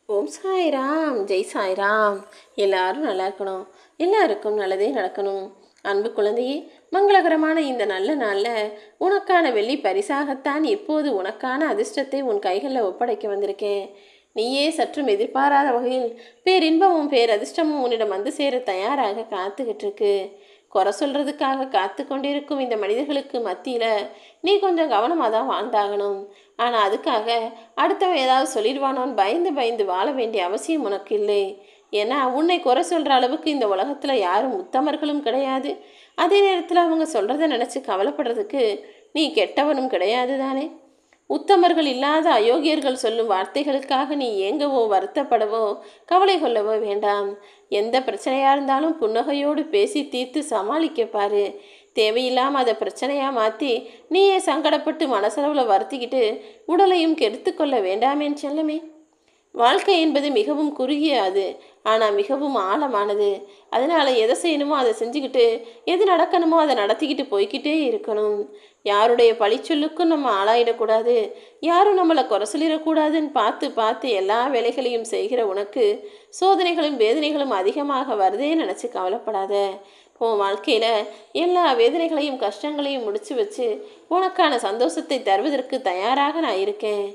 ஓம் சாய்ராம், ஜெய் சாய்ராம். எல்லாரும் நல்லா இருக்கணும், எல்லாருக்கும் நல்லதே நடக்கணும். அன்பு குழந்தையே, மங்களகரமான இந்த நல்ல நாளில் உனக்கான வெள்ளி பரிசாகத்தான் இப்போது உனக்கான அதிர்ஷ்டத்தை உன் கைகளில் ஒப்படைக்க வந்திருக்கேன். நீயே சற்றும் எதிர்பாராத வகையில் பேரின்பமும் பேரதிர்ஷ்டமும் உன்னிடம் வந்து சேர தயாராக காத்துக்கிட்டு இருக்கு. குறை சொல்கிறதுக்காக காத்து கொண்டிருக்கும் இந்த மனிதர்களுக்கு மத்தியில் நீ கொஞ்சம் கவனமாக தான் வாழ்ந்தாகணும். ஆனால் அதுக்காக அடுத்தவன் ஏதாவது சொல்லிடுவானோன்னு பயந்து பயந்து வாழ வேண்டிய அவசியம் உனக்கு இல்லை. ஏன்னா உன்னை குறை சொல்கிற அளவுக்கு இந்த உலகத்தில் யாரும் உத்தமர்களும் கிடையாது. அதே நேரத்தில் அவங்க சொல்கிறத நினச்சி கவலைப்படுறதுக்கு நீ கெட்டவனும் கிடையாது தானே. உத்தமர்கள் இல்லாத அயோக்கியர்கள் சொல்லும் வார்த்தைகளுக்காக நீ ஏங்கவோ வருத்தப்படவோ கவலை கொள்ளவோ வேண்டாம். எந்த பிரச்சனையாக இருந்தாலும் புன்னகையோடு பேசி தீர்த்து சமாளிக்க பாரு. தேவையில்லாமல் அதை பிரச்சனையாக மாற்றி நீயே சங்கடப்பட்டு மனசளவில் வருத்திக்கிட்டு உடலையும் கெடுத்து கொள்ள வேண்டாமேன்னு செல்லமே. வாழ்க்கை என்பது மிகவும் குறுகிய அது, ஆனால் மிகவும் ஆழமானது. அதனால் எதை செய்யணுமோ அதை செஞ்சுக்கிட்டு எது நடக்கணுமோ அதை நடத்திக்கிட்டு போய்கிட்டே இருக்கணும். யாருடைய பழிச்சொல்லுக்கும் நம்ம ஆளாயிடக்கூடாது, யாரும் நம்மளை குறை சொல்லிடக்கூடாதுன்னு பார்த்து பார்த்து எல்லா வேலைகளையும் செய்கிற உனக்கு சோதனைகளும் வேதனைகளும் அதிகமாக வருதே நினச்சி கவலைப்படாத. உன் வாழ்க்கையில் எல்லா வேதனைகளையும் கஷ்டங்களையும் முடிச்சு வச்சு உனக்கான சந்தோஷத்தை தருவதற்கு தயாராக நான் இருக்கேன்.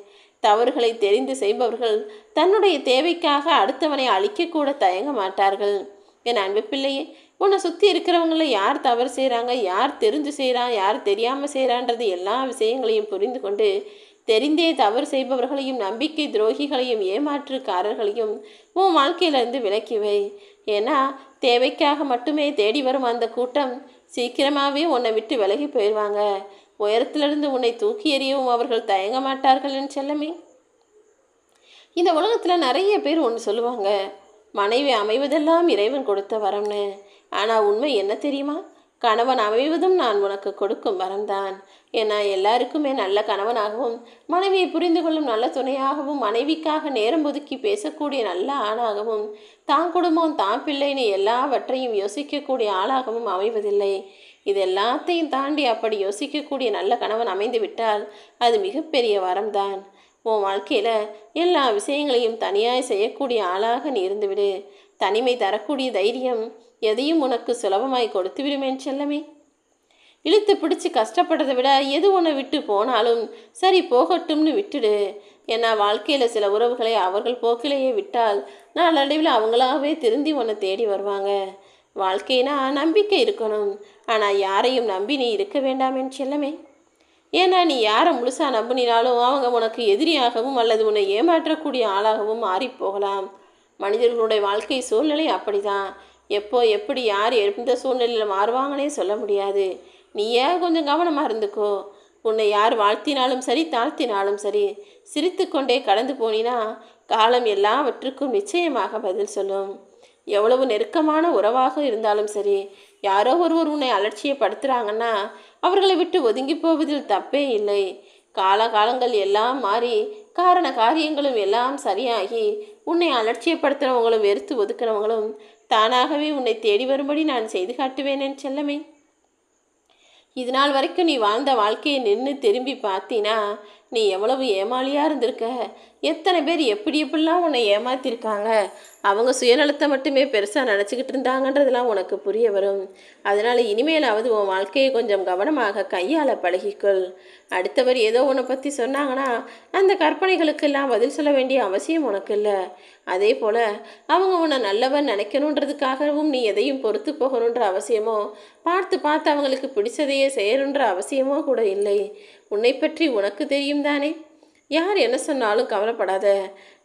தவறுகளை தெரிந்து செய்பவர்கள் தன்னுடைய தேவைக்காக அடுத்தவனை அழிக்கக்கூட தயங்க மாட்டார்கள். என் அன்பு பிள்ளையே, உன்னை சுற்றி இருக்கிறவங்கள யார் தவறு செய்கிறாங்க, யார் தெரிஞ்சு செய்கிறான், யார் தெரியாமல் செய்கிறான்றது எல்லா விஷயங்களையும் புரிந்து கொண்டு தெரிந்தே தவறு செய்பவர்களையும் நம்பிக்கை துரோகிகளையும் ஏமாற்றுக்காரர்களையும் உன் வாழ்க்கையிலிருந்து விலக்கிவை. ஏன்னா தேவைக்காக மட்டுமே தேடி வரும் அந்த கூட்டம் சீக்கிரமாகவே உன்னை விட்டு விலகி போயிடுவாங்க. உயரத்திலிருந்து உன்னை தூக்கி எறியவும் அவர்கள் தயங்க மாட்டார்கள்னு செல்லமே. இந்த உலகத்தில் நிறைய பேர் ஒன்று சொல்லுவாங்க, மனைவி அமைவதெல்லாம் இறைவன் கொடுத்த வரம்னு. ஆனால் உண்மை என்ன தெரியுமா? கணவன் அமைவதும் நான் உனக்கு கொடுக்கும் வரம்தான். ஏன்னா எல்லாருக்குமே நல்ல கணவனாகவும் மனைவியை புரிந்து கொள்ளும் நல்ல துணையாகவும் மனைவிக்காக நேரம் ஒதுக்கி பேசக்கூடிய நல்ல ஆணாகவும் தான் குடும்பம் தான் பிள்ளைன்னு எல்லாவற்றையும் யோசிக்கக்கூடிய ஆளாகவும் அமைவதில்லை. இது எல்லாத்தையும் தாண்டி அப்படி யோசிக்கக்கூடிய நல்ல கணவன் அமைந்து விட்டால் அது மிகப்பெரிய வரம்தான். உன் வாழ்க்கையில் எல்லா விஷயங்களையும் தனியாய் செய்யக்கூடிய ஆளாக நீ இருந்துவிடு. தனிமை தரக்கூடிய தைரியம் எதையும் உனக்கு சுலபமாய் கொடுத்து விடுமேன் செல்லமே. இழுத்து பிடிச்சி கஷ்டப்படுறதை விட எது உன்னை விட்டு போனாலும் சரி போகட்டும்னு விட்டுடு. ஏன்னா வாழ்க்கையில் சில உறவுகளை அவர்கள் போக்கிலேயே விட்டால் நாளடைவில் அவங்களாகவே திருந்தி உன்னை தேடி வருவாங்க. வாழ்க்கைனா நம்பிக்கை இருக்கணும், ஆனால் யாரையும் நம்பி நீ இருக்க வேண்டாமேன்னு செல்லமே. ஏன்னா நீ யாரை முழுசாக நம்பினாலும் அவங்க உனக்கு எதிரியாகவும் அல்லது உன்னை ஏமாற்றக்கூடிய ஆளாகவும் மாறி போகலாம். மனிதர்களுடைய வாழ்க்கை சூழ்நிலை அப்படிதான். எப்போ எப்படி யார் எந்த சூழ்நிலையில் மாறுவாங்கன்னே சொல்ல முடியாது. நீயே கொஞ்சம் கவனமாக இருந்துக்கோ. உன்னை யார் வாழ்த்தினாலும் சரி தாழ்த்தினாலும் சரி சிரித்து கொண்டே கடந்து போனினா காலம் எல்லாவற்றுக்கும் நிச்சயமாக பதில் சொல்லும். எவ்வளவு நெருக்கமான உறவாக இருந்தாலும் சரி, யாரோ ஒருவர் உன்னை அலட்சியப்படுத்துகிறாங்கன்னா அவர்களை விட்டு ஒதுங்கி போவதில் தப்பே இல்லை. காலகாலங்கள் எல்லாம் மாறி காரண காரியங்களும் எல்லாம் சரியாகி உன்னை அலட்சியப்படுத்துகிறவங்களும் வெறுத்து ஒதுக்கிறவங்களும் தானாகவே உன்னை தேடி வரும்படி நான் செய்து காட்டுவேனேன் செல்லமே. இது நாள் வரைக்கும் நீ வாழ்ந்த வாழ்க்கையை நின்று திரும்பி பார்த்தினா நீ எவ்வளவு ஏமாளியாக இருந்திருக்க. எத்தனை பேர் எப்படி எப்படிலாம் உன்னை ஏமாத்திருக்காங்க. அவங்க சுயநலத்தை மட்டுமே பெருசாக நினச்சிக்கிட்டு இருந்தாங்கன்றதெல்லாம் உனக்கு புரிய வரும். அதனால் இனிமேலாவது உன் வாழ்க்கையை கொஞ்சம் கவனமாக கையாள பழகிக்கொள். அடுத்தவர் ஏதோ உன்னை பற்றி சொன்னாங்கன்னா அந்த கற்பனைகளுக்கெல்லாம் பதில் சொல்ல வேண்டிய அவசியம் உனக்கு இல்லை. அதே போல் அவங்க உன்னை நல்லவன் நினைக்கணுன்றதுக்காகவும் நீ எதையும் பொறுத்து போகணுன்ற அவசியமோ பார்த்து பார்த்து அவங்களுக்கு பிடிச்சதையே செய்யணுன்ற அவசியமோ கூட இல்லை. உன்னை பற்றி உனக்கு தெரியும் தானே. யார் என்ன சொன்னாலும் கவலைப்படாத.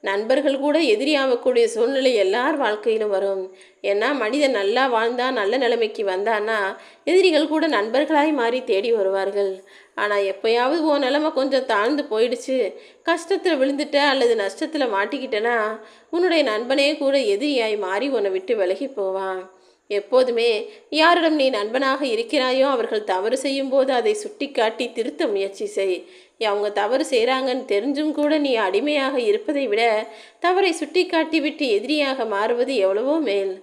நண்பர்கள் கூட எதிரியாகக்கூடிய சூழ்நிலை எல்லார் வாழ்க்கையிலும் வரும். ஏன்னா மனிதன் நல்லா வாழ்ந்தா நல்ல நிலைமைக்கு வந்தான்னா எதிரிகள் கூட நண்பர்களாய் மாறி தேடி வருவார்கள். ஆனால் எப்போயாவது உன் நிலைமை கொஞ்சம் தாழ்ந்து போயிடுச்சு, கஷ்டத்தில் விழுந்துட்ட அல்லது நஷ்டத்தில் மாட்டிக்கிட்டேன்னா உன்னுடைய நண்பனே கூட எதிரியாய் மாறி உன்னை விட்டு விலகி போவான். எப்போதுமே யாரிடம் நீ நண்பனாக இருக்கிறாயோ அவர்கள் தவறு செய்யும் போது அதை சுட்டி காட்டி திருத்த முயற்சி செய். அவங்க தவறு செய்கிறாங்கன்னு தெரிஞ்சும் கூட நீ அடிமையாக இருப்பதை விட தவறை சுட்டி காட்டி விட்டு எதிரியாக மாறுவது எவ்வளவோ மேல்.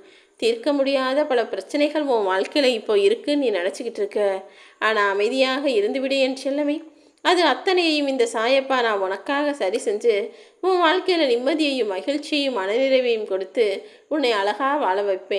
தீர்க்க முடியாத பல பிரச்சனைகள் உன் வாழ்க்கையில் இப்போ இருக்குன்னு நீ நினச்சிக்கிட்டு இருக்க. ஆனால் அமைதியாக இருந்துவிடு என் செல்லமே. அது அத்தனையையும் இந்த சாயப்பா நான் உனக்காக சரி செஞ்சு உன் வாழ்க்கையில் நிம்மதியையும் மகிழ்ச்சியையும் மனநிறைவையும் கொடுத்து உன்னை அழகாக வாழ வைப்பேன்.